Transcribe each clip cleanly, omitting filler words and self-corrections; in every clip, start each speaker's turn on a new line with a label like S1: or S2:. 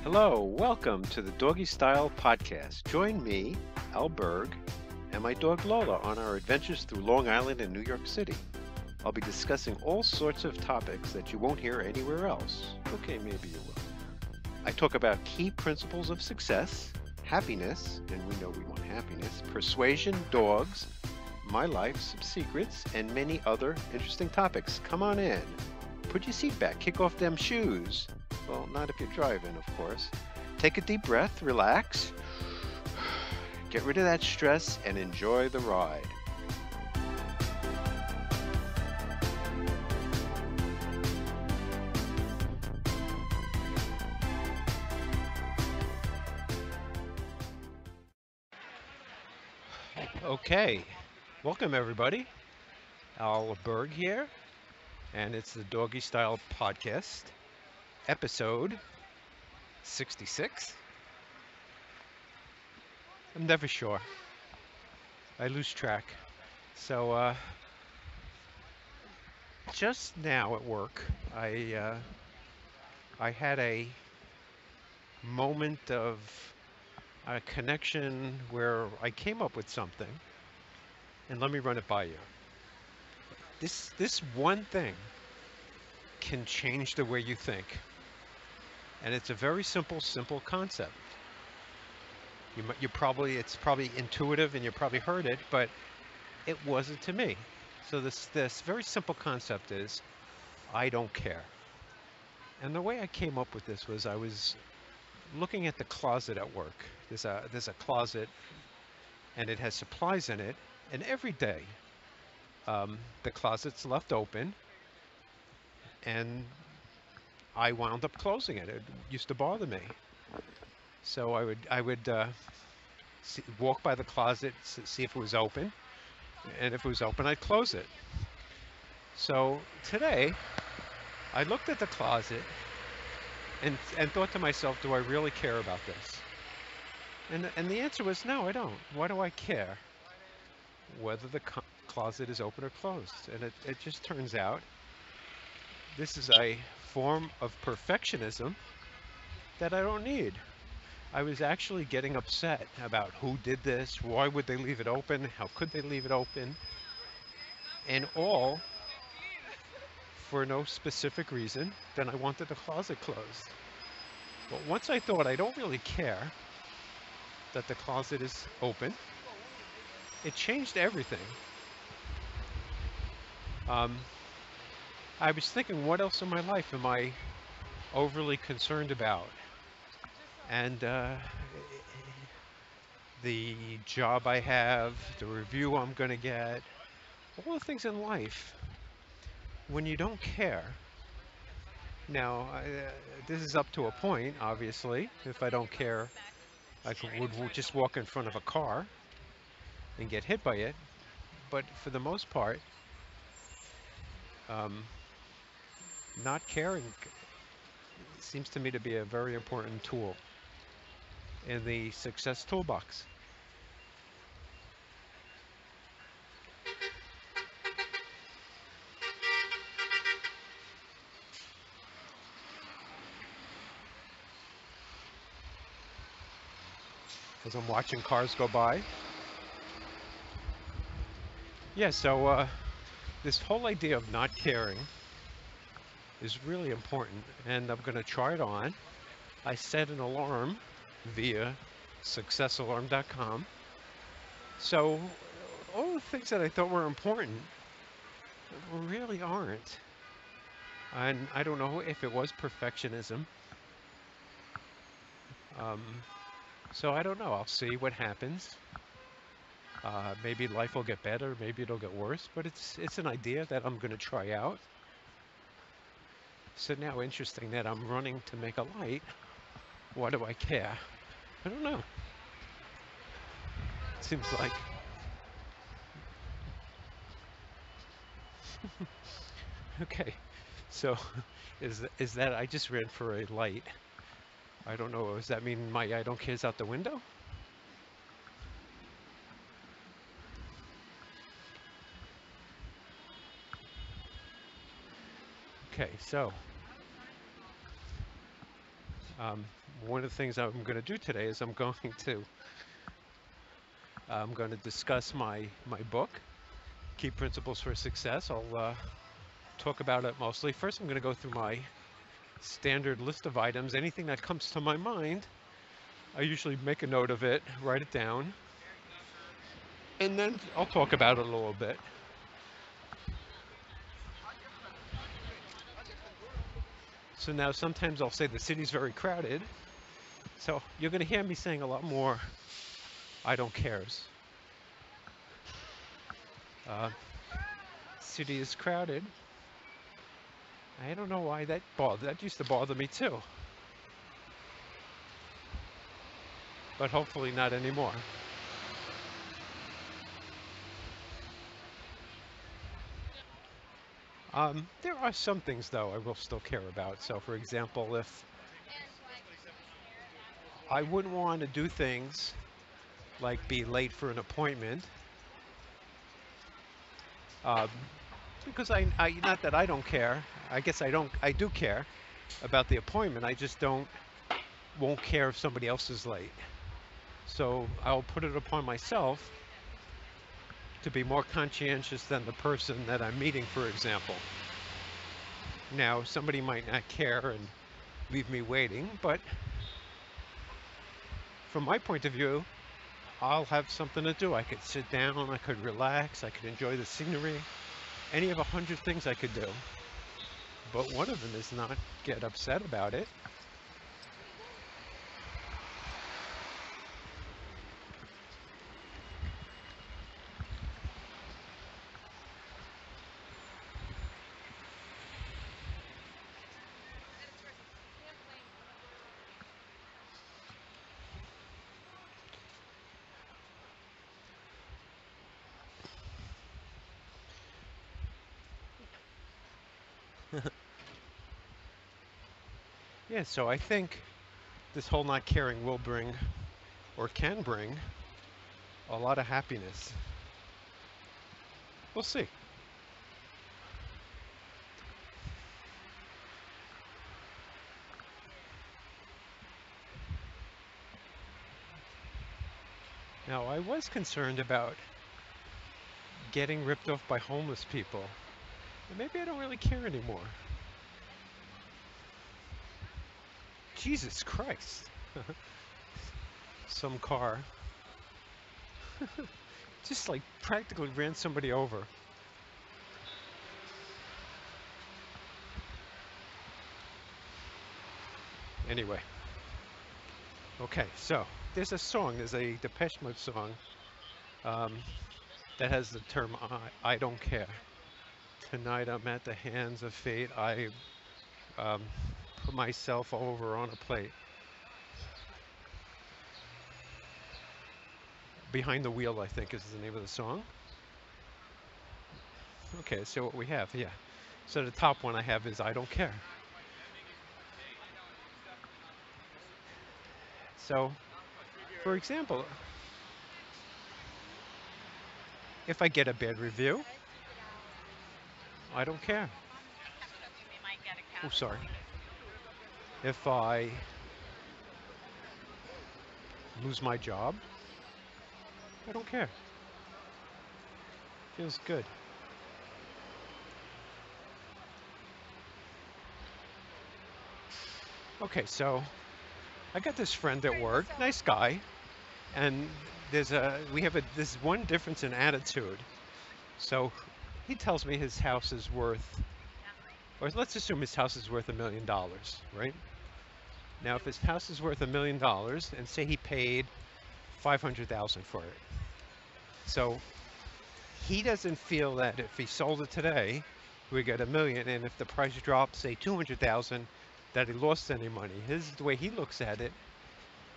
S1: Hello, welcome to the Doggy Style Podcast. Join me, Al Berg, and my dog Lola on our adventures through Long Island and New York City. I'll be discussing all sorts of topics that you won't hear anywhere else. Okay, maybe you will. I talk about key principles of success, happiness, and we know we want happiness, persuasion, dogs, my life, some secrets, and many other interesting topics. Come on in. Put your seat back, kick off them shoes. Well, not if you're driving, of course. Take a deep breath, relax, get rid of that stress, and enjoy the ride. Okay, welcome everybody. Al Berg here, and it's the Doggy Style Podcast, episode 66. I'm never sure. I lose track. So, just now at work, I had a moment of a connection where I came up with something, and let me run it by you. This one thing can change the way you think, and it's a very simple concept. It's probably intuitive, and you probably heard it, but it wasn't to me. So this very simple concept is, I don't care. And the way I came up with this was I was looking at the closet at work. There's a closet, and it has supplies in it, and every day the closet's left open, and I wound up closing it. It used to bother me. So I would walk by the closet, see if it was open, and if it was open, I'd close it. So today, I looked at the closet and thought to myself, do I really care about this? And the answer was no, I don't. Why do I care whether the closet is open or closed? And it just turns out this is a form of perfectionism that I don't need. I was actually getting upset about who did this, why would they leave it open, how could they leave it open, and all for no specific reason than I wanted the closet closed. But once I thought I don't really care that the closet is open, it changed everything. Um, I was thinking, what else in my life am I overly concerned about? And the job I have, the review I'm going to get, all the things in life, when you don't care. Now, this is up to a point, obviously. If I don't care, would just walk in front of a car and get hit by it. But for the most part, um, not caring seems to me to be a very important tool in the success toolbox. As I'm watching cars go by. Yeah, so this whole idea of not caring is really important, and I'm going to try it on. I set an alarm via successalarm.com. So all the things that I thought were important really aren't. And I don't know if it was perfectionism. Um, so I don't know. I'll see what happens. Maybe life will get better. Maybe it'll get worse. But it's an idea that I'm going to try out. So now, interesting that I'm running to make a light. Why do I care? I don't know. It seems like. Okay. So is that I just ran for a light? I don't know. Does that mean my I don't care's out the window? Okay, so one of the things I'm going to do today is I'm going to discuss my book, Key Principles for Success. I'll talk about it mostly. First, I'm going to go through my standard list of items. Anything that comes to my mind, I usually make a note of it, write it down, and then I'll talk about it a little bit. So now sometimes I'll say the city's very crowded. So you're going to hear me saying a lot more I don't cares. Uh, City is crowded. I don't know why that used to bother me too, but hopefully not anymore. There are some things though I will still care about. So for example, if I wouldn't want to do things like be late for an appointment, um, because not that I don't care. I guess I do care about the appointment. I just won't care if somebody else is late. So I'll put it upon myself to be more conscientious than the person that I'm meeting, for example. Now, somebody might not care and leave me waiting, but from my point of view, I'll have something to do. I could sit down, I could relax, I could enjoy the scenery, any of 100 things I could do. But one of them is not get upset about it. Yeah, so I think this whole not caring will bring, or can bring, a lot of happiness. We'll see. Now, I was concerned about getting ripped off by homeless people. And maybe I don't really care anymore. Jesus Christ. Some car just like practically ran somebody over. Anyway, okay, so there's a Depeche Mode song um, that has the term I don't care. Tonight I'm at the hands of fate. I um, put myself over on a plate. Behind the Wheel, I think, is the name of the song. Okay, so what we have, yeah. So the top one I have is I don't care. So, for example, if I get a bad review, I don't care. Oh, sorry. If I lose my job, I don't care. Feels good. Okay, so I got this friend at work, nice guy, and we have this one difference in attitude. So he tells me his house is worth, or let's assume his house is worth $1 million, right? Now, if his house is worth $1 million, and say he paid 500,000 for it, so he doesn't feel that if he sold it today, we get 1 million, and if the price drops, say 200,000, that he lost any money. The way he looks at it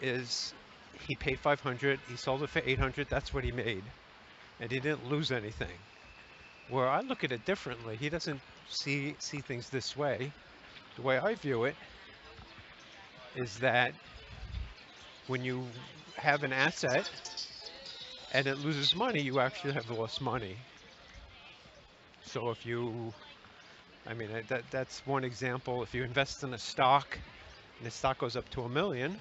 S1: is he paid 500, he sold it for 800, that's what he made, and he didn't lose anything. Where I look at it differently, he doesn't see things this way. The way I view it is that when you have an asset and it loses money, you actually have lost money. So I mean, that's one example. If you invest in a stock, and the stock goes up to 1 million,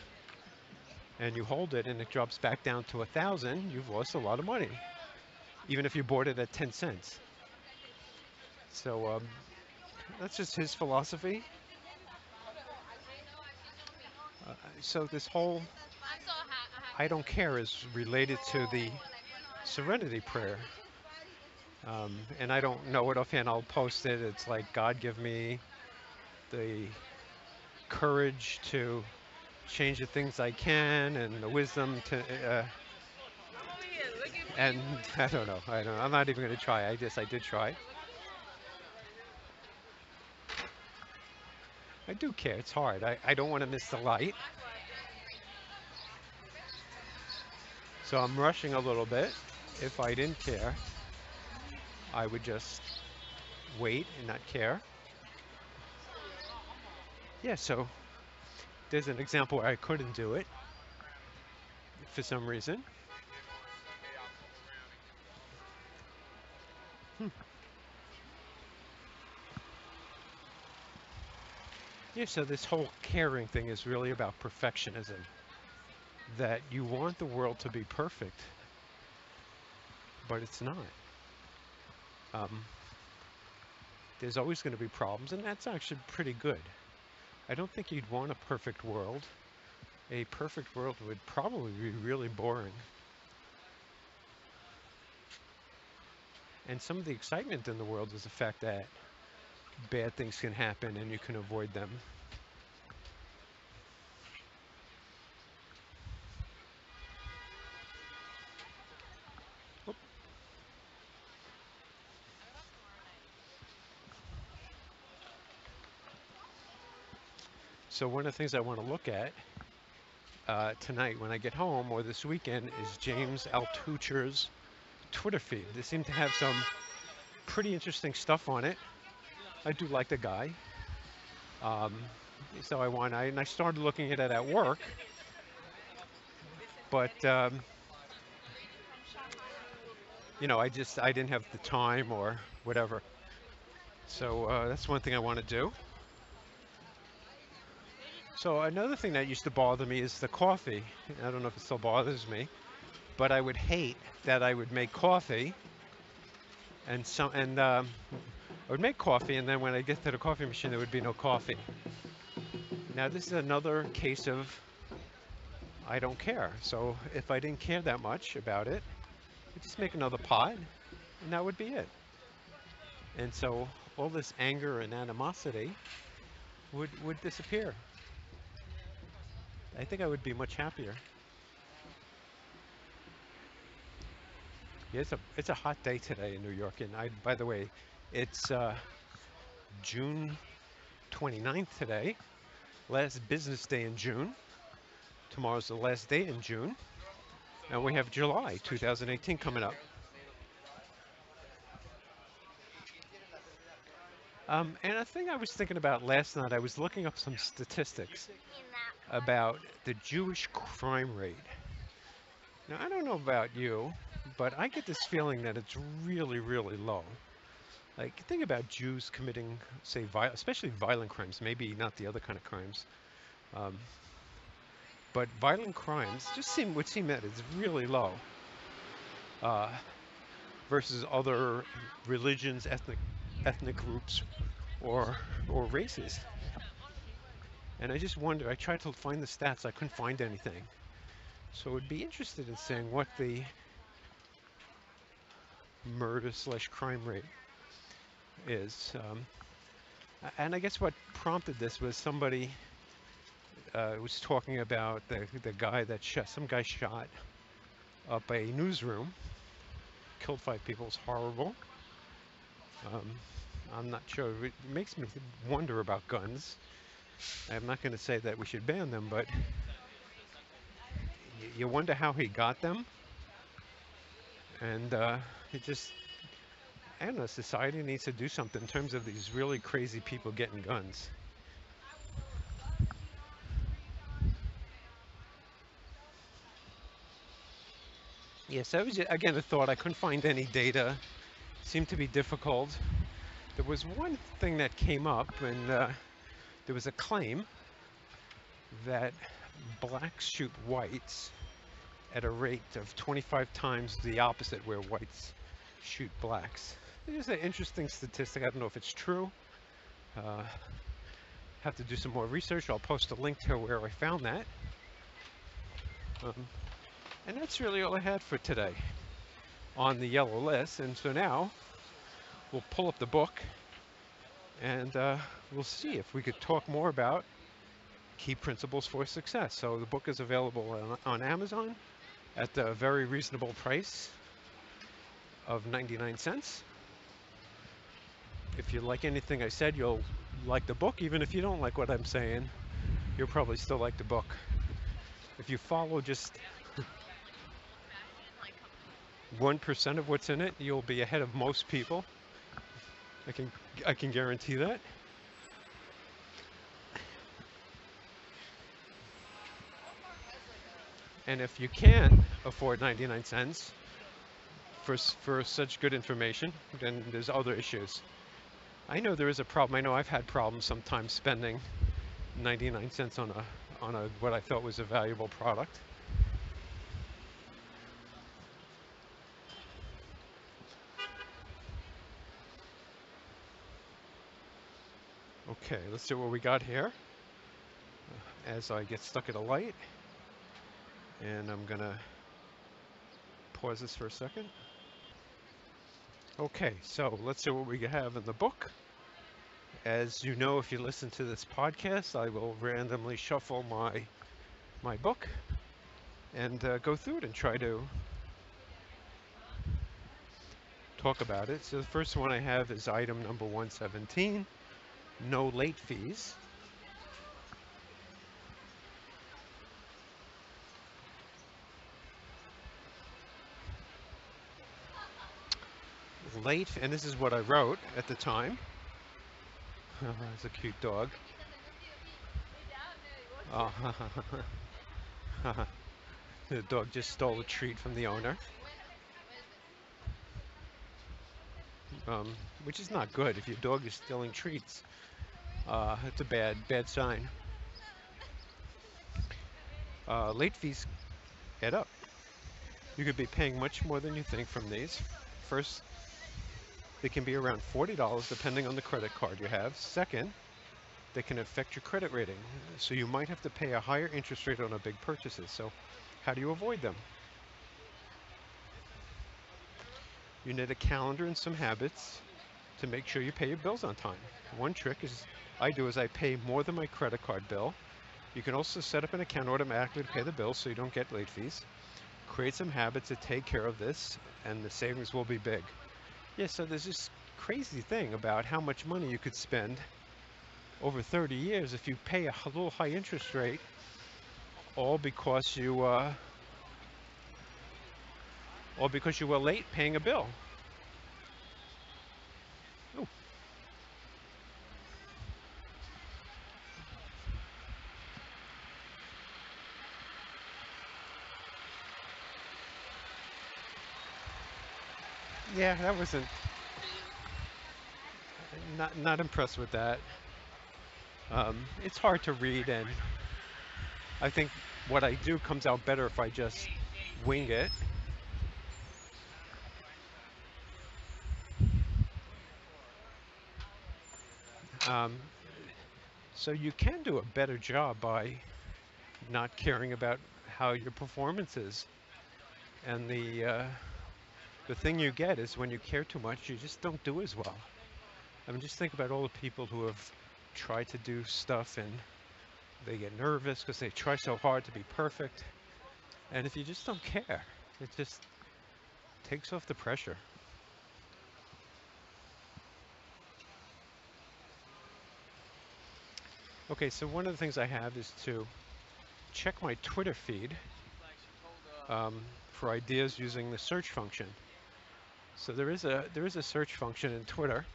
S1: and you hold it and it drops back down to 1,000, you've lost a lot of money, even if you bought it at 10 cents. So that's just his philosophy. So this whole I don't care is related to the serenity prayer. And I don't know it offhand. I'll post it. It's like, God, give me the courage to change the things I can, and the wisdom to, and I don't know. I'm not even going to try. I did try. I do care. It's hard. I don't want to miss the light. So I'm rushing a little bit. If I didn't care, I would just wait and not care. Yeah, so there's an example where I couldn't do it for some reason. Hmm. Yeah, so this whole caring thing is really about perfectionism. That you want the world to be perfect, but it's not. Um, there's always going to be problems, and that's actually pretty good. I don't think you'd want a perfect world. A perfect world would probably be really boring. And some of the excitement in the world is the fact that bad things can happen and you can avoid them. Oop. So one of the things I want to look at tonight when I get home or this weekend is James Altucher's Twitter feed. They seem to have some pretty interesting stuff on it. I do like the guy. Um, so and I started looking at it at work, but I didn't have the time or whatever. So that's one thing I want to do. So another thing that used to bother me is the coffee. I don't know if it still bothers me, but I would hate that I would make coffee and I would make coffee, and then when I get to the coffee machine, there would be no coffee. Now this is another case of I don't care. So if I didn't care that much about it, I'd just make another pot, and that would be it. And so all this anger and animosity would disappear. I think I would be much happier. Yeah, it's a hot day today in New York, and by the way, it's June 29th today, last business day in June. Tomorrow's the last day in June, and we have July 2018 coming up. And a thing I was thinking about last night, I was looking up some statistics about the Jewish crime rate. Now, I don't know about you, but I get this feeling that it's really, really low. Like, think about Jews committing, say, especially violent crimes, maybe not the other kind of crimes, um, but violent crimes would seem that it's really low uh, versus other religions, ethnic groups, or races. And I just wonder, I tried to find the stats, I couldn't find anything. So I'd be interested in seeing what the murder/crime rate is. And I guess what prompted this was somebody was talking about the guy that some guy shot up a newsroom, killed 5 people. It's horrible. Um, I'm not sure. It makes me wonder about guns. I'm not going to say that we should ban them, but you wonder how he got them. And it just, I don't know, society needs to do something in terms of these really crazy people getting guns. Yes, that was, again, a thought. I couldn't find any data. Seemed to be difficult. There was one thing that came up, and there was a claim that blacks shoot whites at a rate of 25 times the opposite where whites shoot blacks. It's an interesting statistic. I don't know if it's true. Uh, have to do some more research. I'll post a link to where I found that. Um, and that's really all I had for today on the yellow list. And so now we'll pull up the book and we'll see if we could talk more about key principles for success. So the book is available on Amazon at a very reasonable price of 99 cents. If you like anything I said, you'll like the book. Even if you don't like what I'm saying, you'll probably still like the book. If you follow just 1% of what's in it, you'll be ahead of most people. I can I can guarantee that. And if you can't afford 99 cents for such good information, then there's other issues. I know there is a problem. I know I've had problems sometimes spending 99 cents on a what I thought was a valuable product. Okay, let's see what we got here. As I get stuck at a light, and I'm gonna pause this for a second. Okay, so let's see what we have in the book. As you know, if you listen to this podcast, I will randomly shuffle my book and go through it and try to talk about it. So the first one I have is item number 117, no late fees. Late, and this is what I wrote at the time. It's a cute dog. Oh, the dog just stole a treat from the owner, which is not good. If your dog is stealing treats, it's a bad sign. Late fees add up. You could be paying much more than you think from these. First, they can be around $40 depending on the credit card you have. Second, they can affect your credit rating. So you might have to pay a higher interest rate on a big purchases. So how do you avoid them? You need a calendar and some habits to make sure you pay your bills on time. One trick is I pay more than my credit card bill. You can also set up an account automatically to pay the bills so you don't get late fees. Create some habits to take care of this, and the savings will be big. Yeah, so there's this crazy thing about how much money you could spend over 30 years if you pay a little high interest rate, all because you were late paying a bill. Ooh. Yeah, that wasn't not impressed with that. It's hard to read, and I think what I do comes out better if I just wing it. Um, so you can do a better job by not caring about how your performance is. And the thing you get is when you care too much, you just don't do as well. I mean, just think about all the people who have tried to do stuff and they get nervous because they try so hard to be perfect. And if you just don't care, it just takes off the pressure. Okay, so one of the things I have is to check my Twitter feed for ideas using the search function. So there is a search function in Twitter,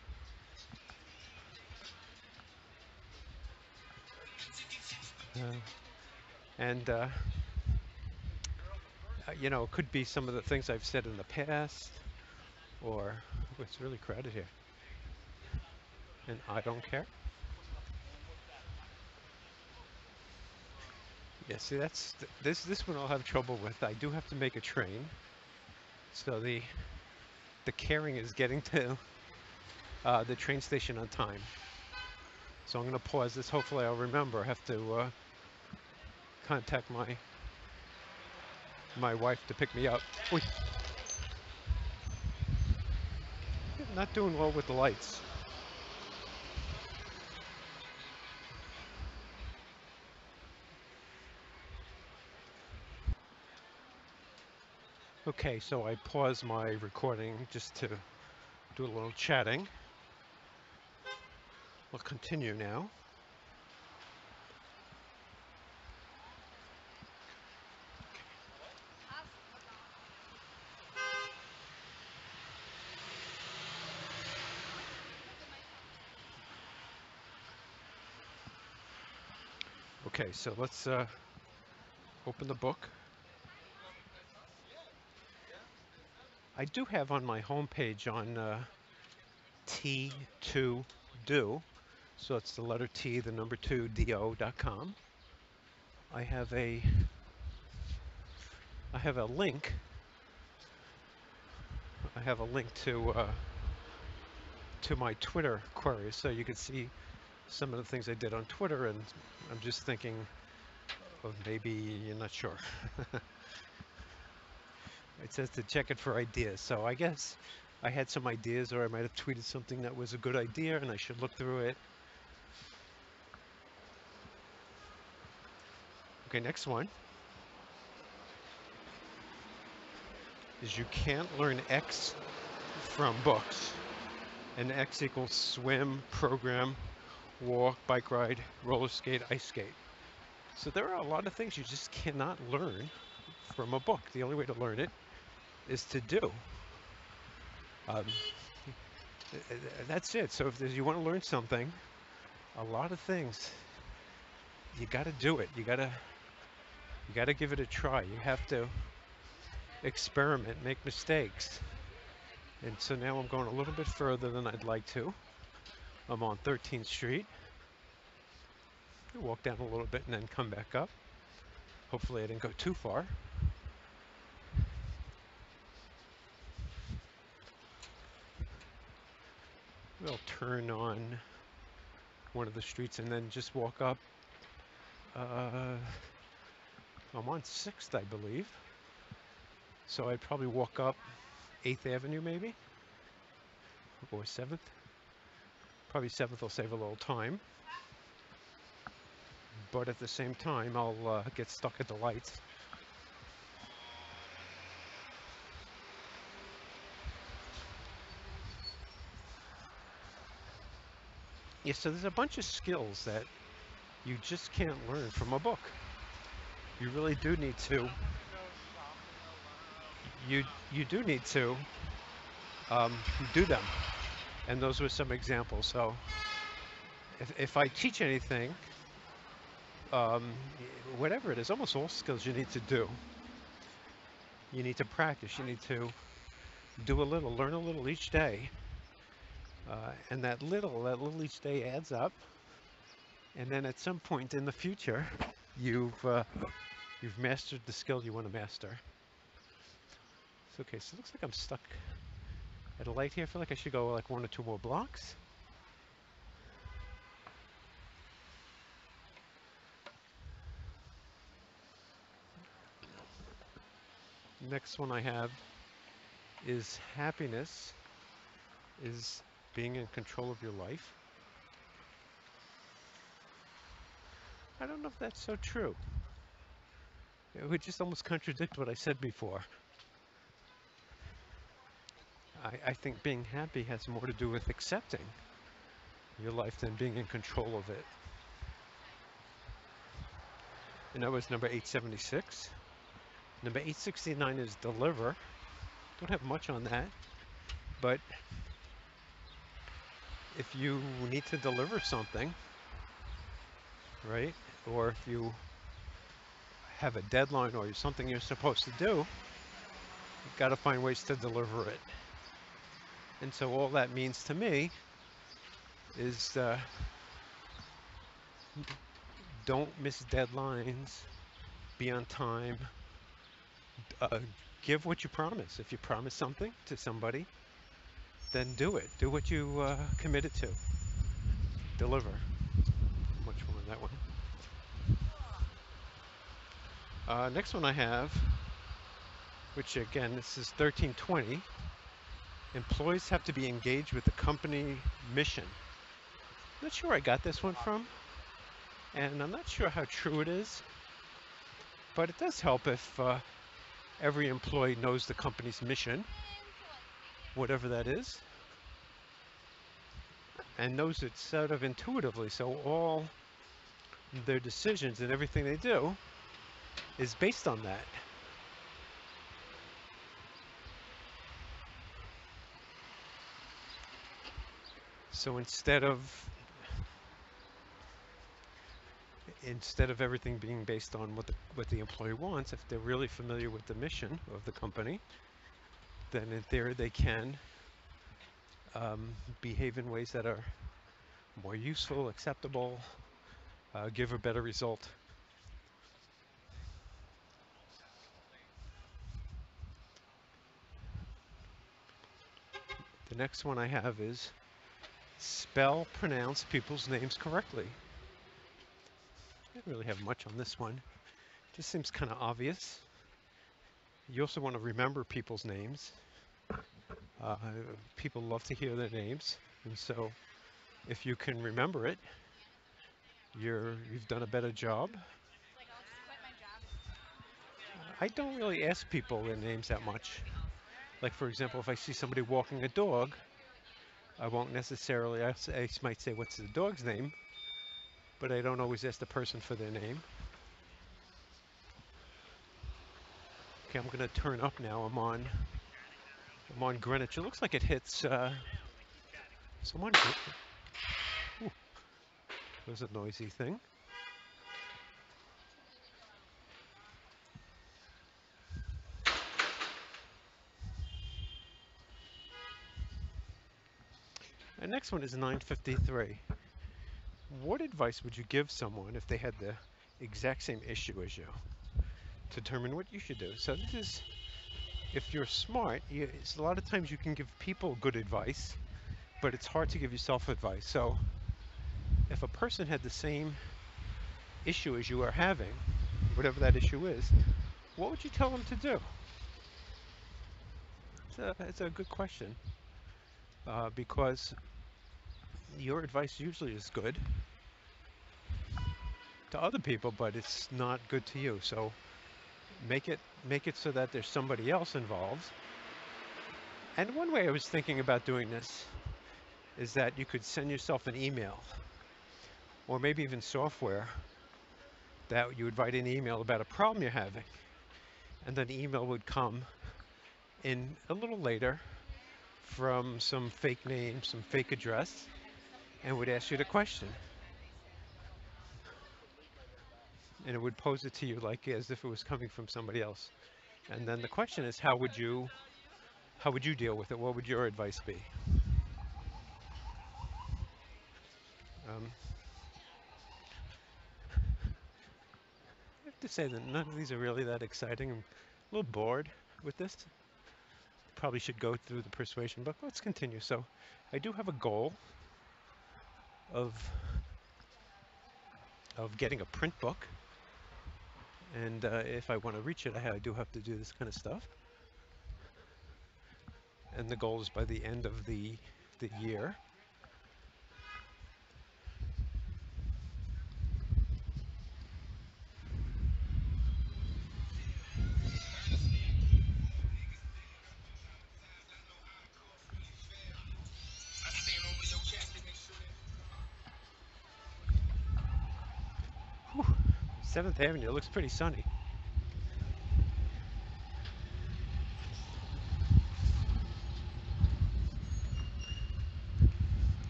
S1: uh, and it could be some of the things I've said in the past, or oh, it's really crowded here, and I don't care. Yeah, see, this one I'll have trouble with. I do have to make a train, so the caring is getting to the train station on time. So I'm going to pause this. Hopefully, I'll remember. I have to contact my wife to pick me up. Uy, not doing well with the lights. Okay, so I pause my recording just to do a little chatting. We'll continue now. Okay, so let's open the book. I do have on my homepage on T2Do, so it's the letter T, the number 2, do.com. I have a link. I have a link to my Twitter queries, so you can see some of the things I did on Twitter, and I'm just thinking of maybe you're not sure. It says to check it for ideas, so I guess I had some ideas, or I might have tweeted something that was a good idea, and I should look through it. Okay, next one is you can't learn X from books. And X equals swim, program, walk, bike ride, roller skate, ice skate. So there are a lot of things you just cannot learn from a book. The only way to learn it is to do. Um, that's it. So if you want to learn something, a lot of things, you got to do it. You got to give it a try. You have to experiment, make mistakes. And so now I'm going a little bit further than I'd like to. I'm on 13th Street. I'll walk down a little bit and then come back up. Hopefully I didn't go too far. We'll turn on one of the streets and then just walk up. I'm on 6th, I believe. So I'd probably walk up 8th Avenue maybe, or 7th. Probably 7th will save a little time. But at the same time, I'll get stuck at the lights. Yeah, so there's a bunch of skills that you just can't learn from a book. You really do need to. You do need to um, do them, and those were some examples. So if I teach anything, um, whatever it is, almost all skills you need to do. You need to practice. You need to do a little, learn a little each day, and that little each day adds up. And then at some point in the future, you've mastered the skill you want to master. So, okay, so it looks like I'm stuck at a light here. I feel like I should go like 1 or 2 more blocks. Next one I have is happiness is being in control of your life. I don't know if that's so true. It would just almost contradict what I said before. I think being happy has more to do with accepting your life than being in control of it. And that was number 876. Number 869 is deliver. Don't have much on that, but if you need to deliver something, right, or if you have a deadline or something you're supposed to do, you've got to find ways to deliver it. And so all that means to me is don't miss deadlines, be on time, uh, give what you promise. If you promise something to somebody, then do it. Do what you committed to. Deliver. Much more on that one. Next one I have, which again, this is 1320. Employees have to be engaged with the company mission. Not sure I got this one from, and I'm not sure how true it is, but it does help if every employee knows the company's mission, whatever that is, and knows it sort of intuitively, so all their decisions and everything they do is based on that. So instead of everything being based on what the employee wants, if they're really familiar with the mission of the company, then in theory they can behave in ways that are more useful, acceptable, give a better result. The next one I have is spell, pronounce people's names correctly. I don't really have much on this one. Just seems kind of obvious. You also want to remember people's names. Uh, People love to hear their names, and so if you can remember it, you've done a better job. I don't really ask people their names that much. Like for example, if I see somebody walking a dog, I won't necessarily ask, I might say, what's the dog's name? But I don't always ask the person for their name. Okay, I'm going to turn up now. I'm on Greenwich. It looks like it hits. Someone. Ooh, there's a noisy thing. And next one is 953. What advice would you give someone if they had the exact same issue as you? To determine what you should do. So this is, if you're smart, it's a lot of times you can give people good advice, but it's hard to give yourself advice. So if a person had the same issue as you are having, whatever that issue is, what would you tell them to do? It's a good question, because your advice usually is good to other people, but it's not good to you. So make it so that there's somebody else involved. And one way I was thinking about doing this is that you could send yourself an email, or maybe even software, that you would write an email about a problem you're having, and then the email would come in a little later from some fake name, some fake address, and would ask you the question. And it would pose it to you like as if it was coming from somebody else. And then the question is, how would you deal with it? What would your advice be? Um, I have to say that none of these are really that exciting. I'm a little bored with this. Probably should go through the persuasion book. Let's continue. So I do have a goal of getting a print book. And if I want to reach it, I do have to do this kind of stuff. And the goal is by the end of the year. Whew. 7th Avenue looks pretty sunny.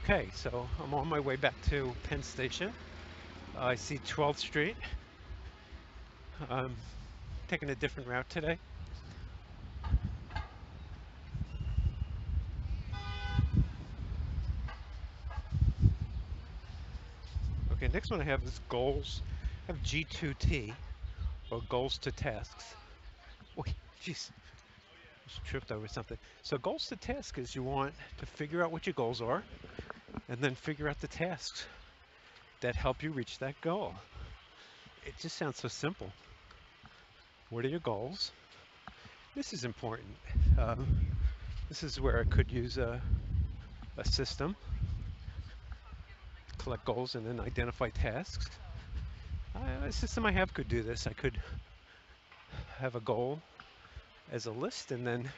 S1: Okay, so I'm on my way back to Penn Station. I see 12th Street. I'm taking a different route today. Okay, next one I have is goals have G2T, or goals to tasks. Wait, jeez, just tripped over something. So goals to tasks is you want to figure out what your goals are, and then figure out the tasks that help you reach that goal. It just sounds so simple. What are your goals? This is important. Um, this is where I could use a system, collect goals, and then identify tasks. A system I have could do this. I could have a goal as a list, and then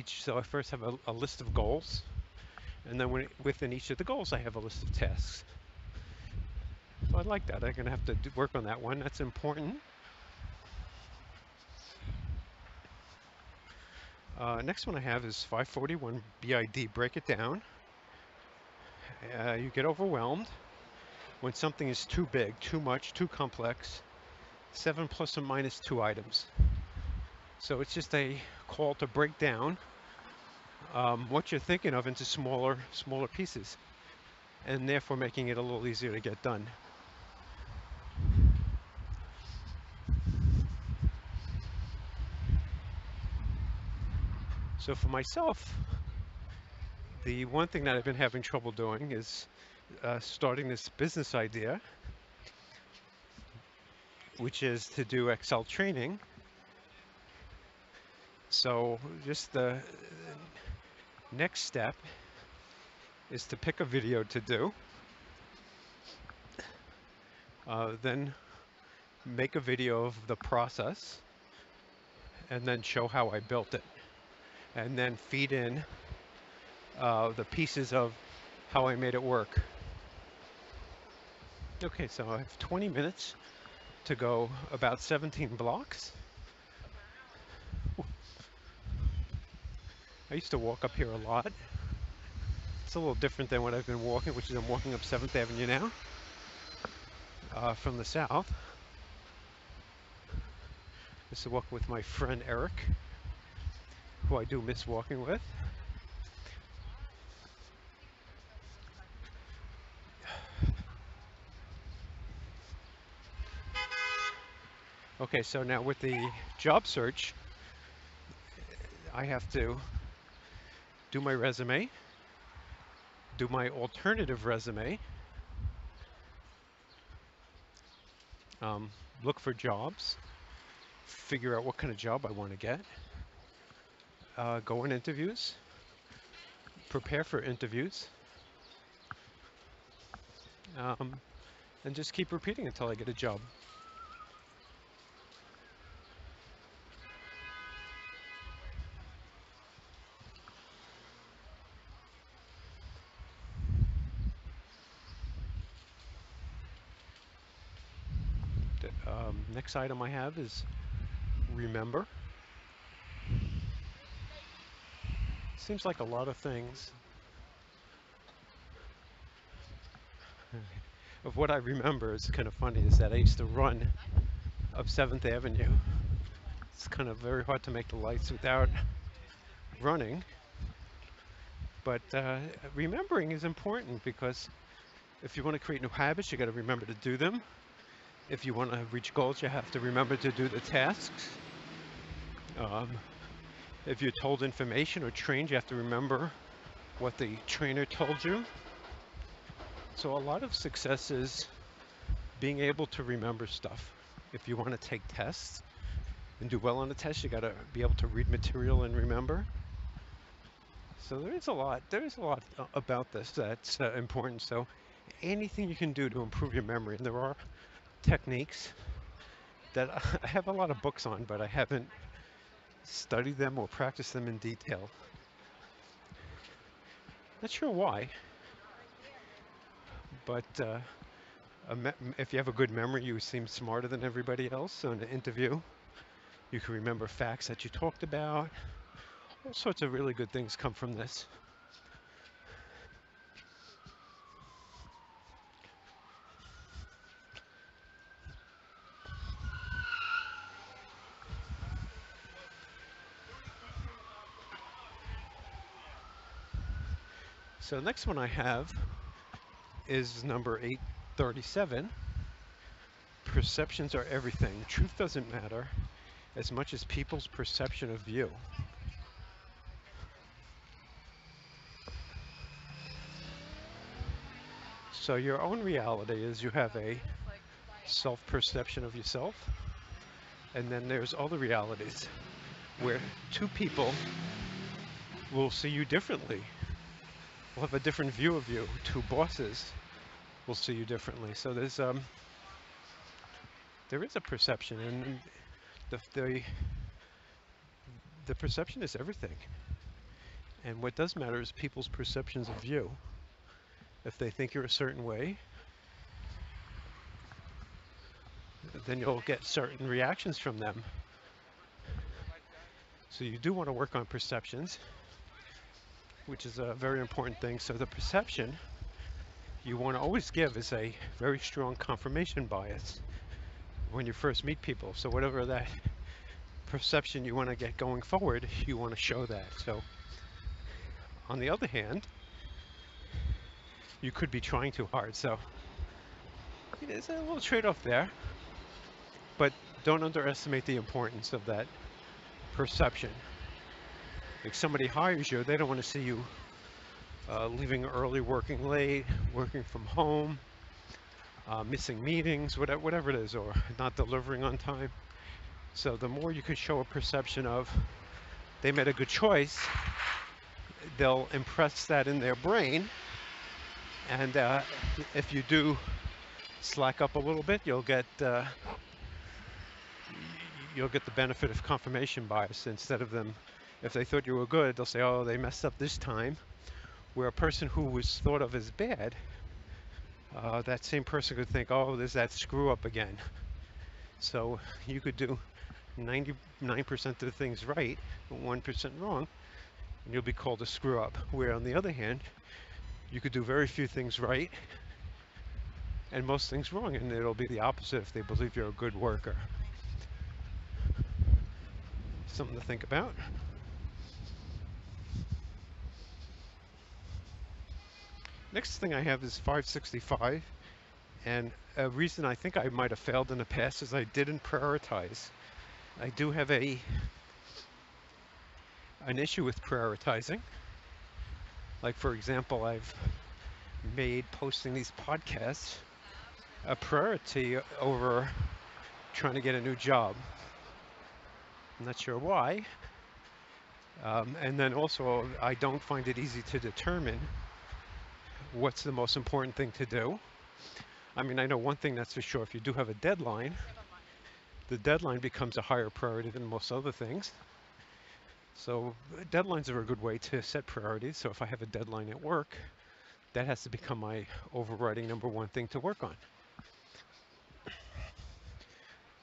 S1: so I first have a list of goals, and then within each of the goals I have a list of tasks. So I like that. I'm going to have to work on that one. That's important. Next one I have is 541 BID. Break it down. You get overwhelmed when something is too big, too much, too complex. 7 plus or minus 2 items. So it's just a call to break down what you're thinking of into smaller pieces, and therefore making it a little easier to get done. So for myself, the one thing that I've been having trouble doing is starting this business idea, which is to do Excel training. So just the next step is to pick a video to do, then make a video of the process, and then show how I built it, and then feed in the pieces of how I made it work. Okay, so I have 20 minutes to go about 17 blocks. I used to walk up here a lot. It's a little different than what I've been walking, which is I'm walking up 7th Avenue now from the south. This is walking with my friend Eric, who I do miss walking with. Okay, so now with the job search, I have to do my resume, do my alternative resume, look for jobs, figure out what kind of job I want to get, go on interviews, prepare for interviews, and just keep repeating until I get a job. Next item I have is remember. Seems like a lot of things. Of what I remember is kind of funny is that I used to run up 7th Avenue. It's kind of very hard to make the lights without running. But remembering is important, because if you want to create new habits, you got to remember to do them. If you want to reach goals, you have to remember to do the tasks. If you're told information or trained, you have to remember what the trainer told you. So a lot of success is being able to remember stuff. If you want to take tests and do well on the test, you got to be able to read material and remember. So there's a lot about this that's important. So anything you can do to improve your memory, and there are techniques that I have a lot of books on, but I haven't studied them or practiced them in detail. Not sure why, but if you have a good memory, you seem smarter than everybody else. So in an interview, you can remember facts that you talked about. All sorts of really good things come from this. So the next one I have is number 837. perceptions are everything. Truth doesn't matter as much as people's perception of you. So your own reality is you have a self-perception of yourself, and then there's other realities where two people will see you differently, will have a different view of you. Two bosses will see you differently. So there is a perception, and the, the the perception is everything. And what does matter is people's perceptions of you. If they think you're a certain way, then you'll get certain reactions from them. So you do want to work on perceptions, which is a very important thing. So the perception you want to always give is a very strong confirmation bias when you first meet people. So whatever that perception you want to get going forward, you want to show that. So on the other hand, you could be trying too hard. So there's a little trade-off there, but don't underestimate the importance of that perception. If somebody hires you, they don't want to see you leaving early, working late, working from home, missing meetings, whatever it is, or not delivering on time. So the more you can show a perception of they made a good choice, they'll impress that in their brain. And if you do slack up a little bit, you'll get the benefit of confirmation bias. Instead of them, if they thought you were good, they'll say, oh, they messed up this time. Where a person who was thought of as bad, that same person could think, oh, there's that screw up again. So you could do 99% of the things right, 1% wrong, and you'll be called a screw up. Where on the other hand, you could do very few things right and most things wrong, and it'll be the opposite if they believe you're a good worker. Something to think about. Next thing I have is 565, and a reason I think I might have failed in the past is I didn't prioritize. I do have an issue with prioritizing. Like, for example, I've made posting these podcasts a priority over trying to get a new job. I'm not sure why. And then also, I don't find it easy to determine what's the most important thing to do. I mean, I know one thing that's for sure. If you do have a deadline, the deadline becomes a higher priority than most other things. So deadlines are a good way to set priorities. So if I have a deadline at work, that has to become my overriding number one thing to work on.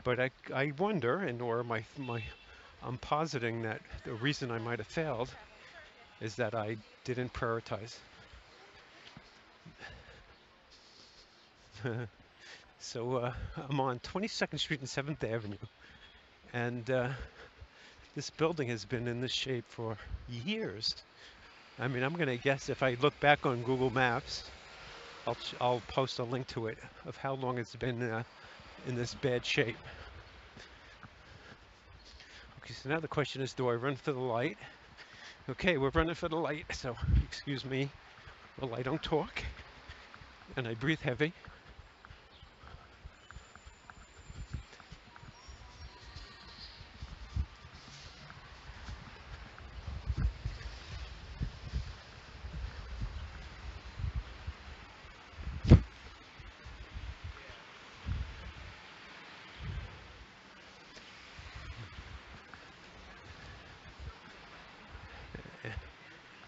S1: But I wonder, and or I'm positing that the reason I might have failed is that I didn't prioritize. So I'm on 22nd Street and 7th Avenue, and this building has been in this shape for years. I mean, I'm going to guess if I look back on Google Maps, I'll post a link to it of how long it's been in this bad shape. Okay, so now the question is, do I run for the light? Okay, we're running for the light, so excuse me while I don't talk, and I breathe heavy.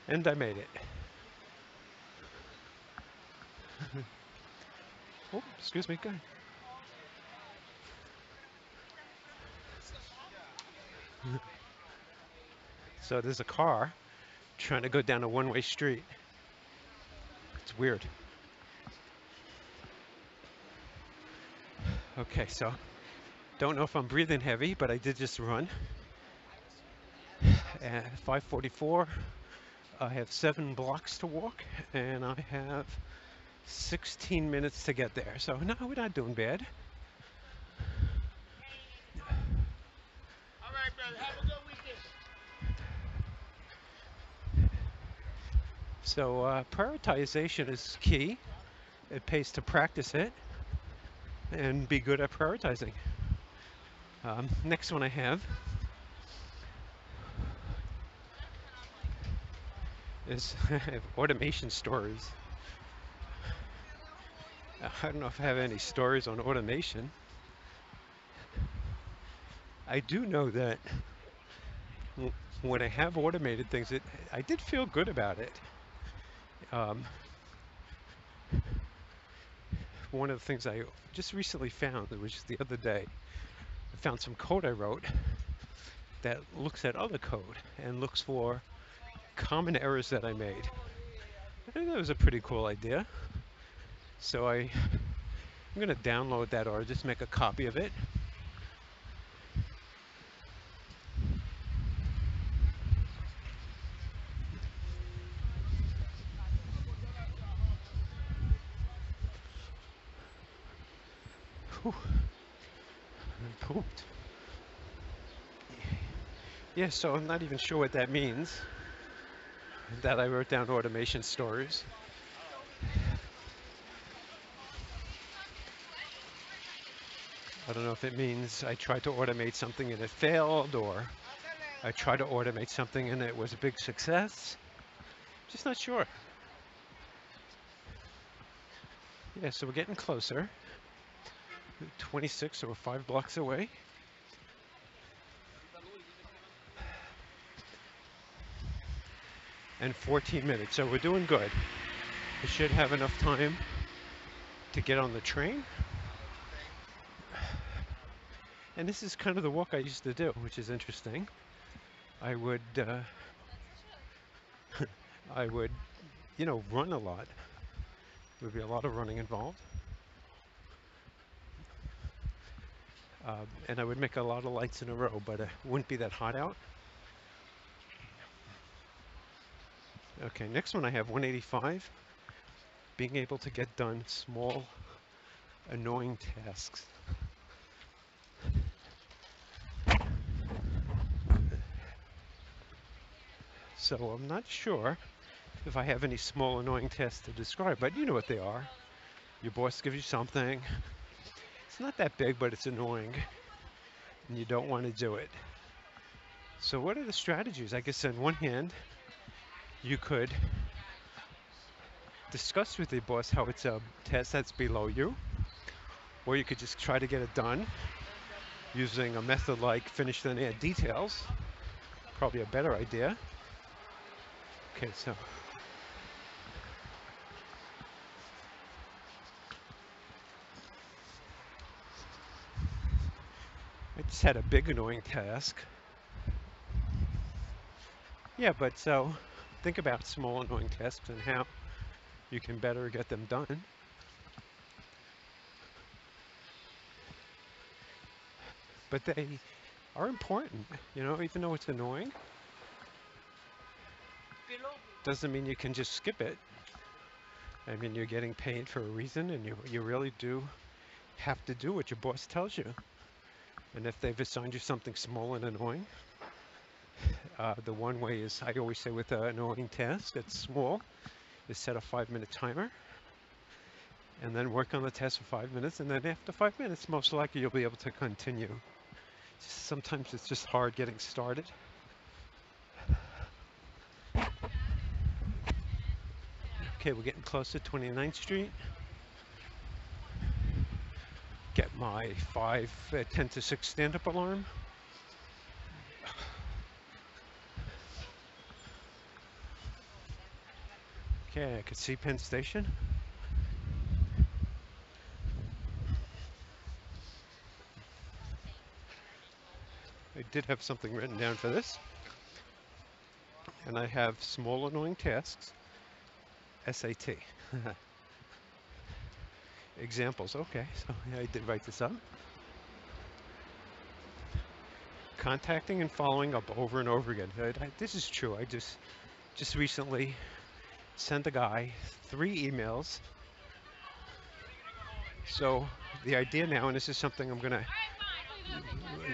S1: And I made it. Oh, excuse me, go ahead. So there's a car trying to go down a one-way street. It's weird. Okay, so don't know if I'm breathing heavy, but I did just run. At 5:44, I have 7 blocks to walk, and I have 16 minutes to get there. So no, we're not doing bad. So prioritization is key. It pays to practice it and be good at prioritizing. Next one I have is automation stories. I don't know if I have any stories on automation. I do know that when I have automated things, I did feel good about it. Um, one of the things I just recently found, which was the other day, I found some code I wrote that looks at other code and looks for common errors that I made. I think that was a pretty cool idea. So I'm going to download that or just make a copy of it. Whew, I pooped. Yeah, so I'm not even sure what that means, that I wrote down automation stories. I don't know if it means I tried to automate something and it failed, or I tried to automate something and it was a big success. Just not sure. Yeah, so we're getting closer. 26, so we're 5 blocks away. And 14 minutes, so we're doing good. We should have enough time to get on the train. And this is kind of the walk I used to do, which is interesting. I would, I would, run a lot. There would be a lot of running involved. And I would make a lot of lights in a row, but it wouldn't be that hot out. Okay, next one I have 185. Being able to get done small, annoying tasks. So I'm not sure if I have any small, annoying tasks to describe, but you know what they are. Your boss gives you something. It's not that big, but it's annoying, and you don't want to do it. So what are the strategies? I guess on one hand, you could discuss with your boss how it's a task that's below you, or you could just try to get it done using a method like finish then add details. Probably a better idea. Okay, so I just had a big annoying task. Yeah, but so think about small annoying tasks and how you can better get them done. But they are important, even though it's annoying, doesn't mean you can just skip it. I mean, you're getting paid for a reason, and you really do have to do what your boss tells you. And if they've assigned you something small and annoying, the one way is, I always say with an annoying task that's small, is set a 5-minute timer, and then work on the task for 5 minutes, and then after 5 minutes, most likely you'll be able to continue. Sometimes it's just hard getting started. Okay, we're getting close to 29th Street. Get my 10 to 6 stand-up alarm. Okay, I could see Penn Station. I did have something written down for this. And I have small annoying tasks, SAT. Examples, okay, so yeah, I did write this up. Contacting and following up over and over again. This is true. I just recently sent a guy 3 emails. So the idea now, and this is something I'm gonna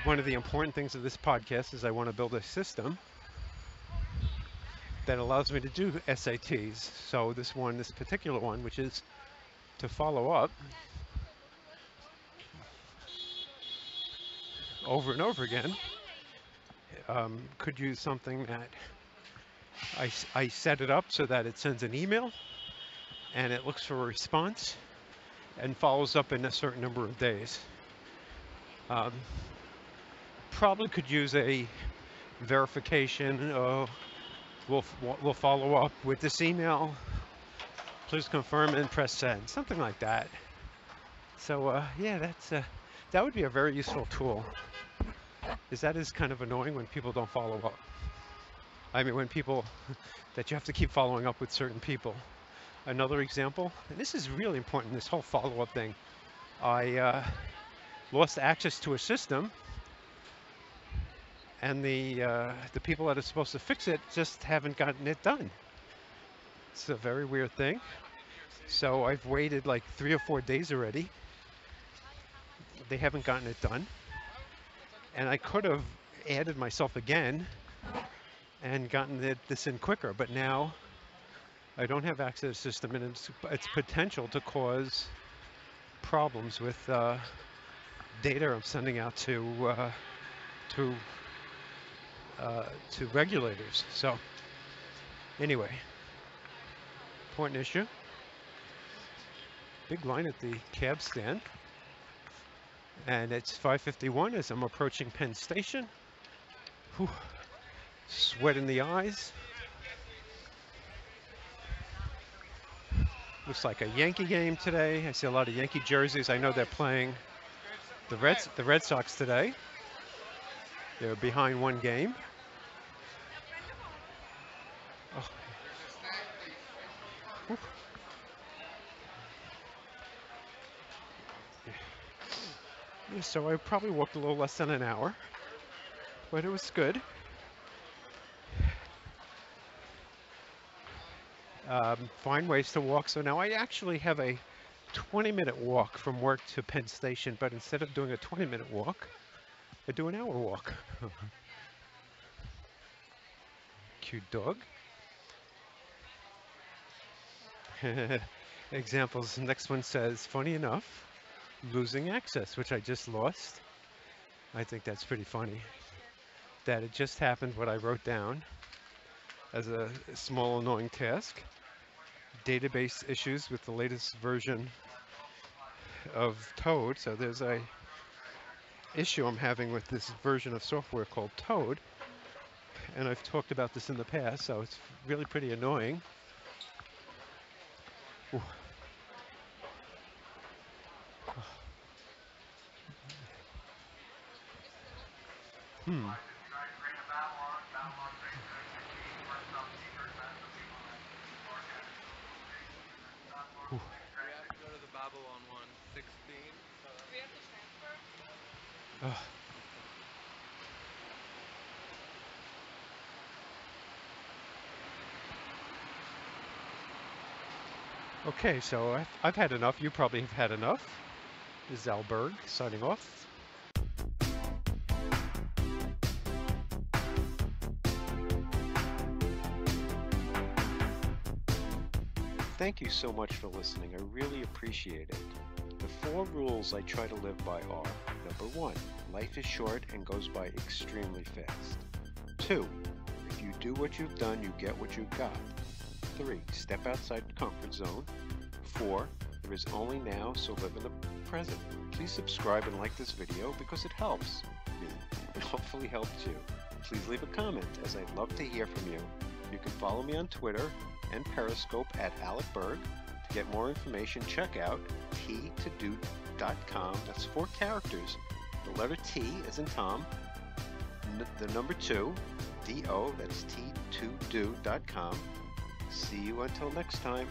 S1: one of the important things of this podcast is I want to build a system that allows me to do SATs. So this particular one, which is to follow up over and over again, could use something that I set it up so that it sends an email and it looks for a response and follows up in a certain number of days. Probably could use a verification. We'll follow up with this email. Please confirm and press send. Something like that. So yeah, that would be a very useful tool. That is kind of annoying when people don't follow up. I mean, when people that you have to keep following up with certain people. Another example, and this is really important, this whole follow-up thing. I lost access to a system, and the people that are supposed to fix it just haven't gotten it done. It's a very weird thing. So I've waited like 3 or 4 days already. They haven't gotten it done. And I could have added myself again and gotten this in quicker, but now I don't have access to the system, and it's potential to cause problems with data I'm sending out to regulators. So anyway, important issue. Big line at the cab stand, and it's 5:51 as I'm approaching Penn Station. Whew. Sweat in the eyes. Looks like a Yankee game today. I see a lot of Yankee jerseys. I know they're playing the Red Sox today. They're behind one game. Oh. Yeah, so I probably walked a little less than an hour, but it was good. Find ways to walk. So now I actually have a 20-minute walk from work to Penn Station, but instead of doing a 20-minute walk, I do an hour walk. Cute dog. Examples. Next one says, funny enough, losing access, which I just lost. I think that's pretty funny. That it just happened what I wrote down as a small annoying task. Database issues with the latest version of Toad. So there's a issue I'm having with this version of software called Toad, and I've talked about this in the past, so it's really pretty annoying. Ooh. Hmm. Ooh.
S2: We have to go to the Babylon 116. We have to transfer?
S1: Oh. Okay, so I've had enough. You probably have had enough. This is Al Berg signing off. Thank you so much for listening. I really appreciate it. The 4 rules I try to live by are: number 1, life is short and goes by extremely fast. 2, if you do what you've done, you get what you've got. 3, step outside the comfort zone. 4, there is only now, so live in the present. Please subscribe and like this video because it helps me and hopefully helps you. Please leave a comment, as I'd love to hear from you. You can follow me on Twitter and Periscope at Alec Berg. To get more information, check out t2do.com. That's 4 characters. The letter T as in Tom, the number 2, D-O, that's t2do.com. See you until next time.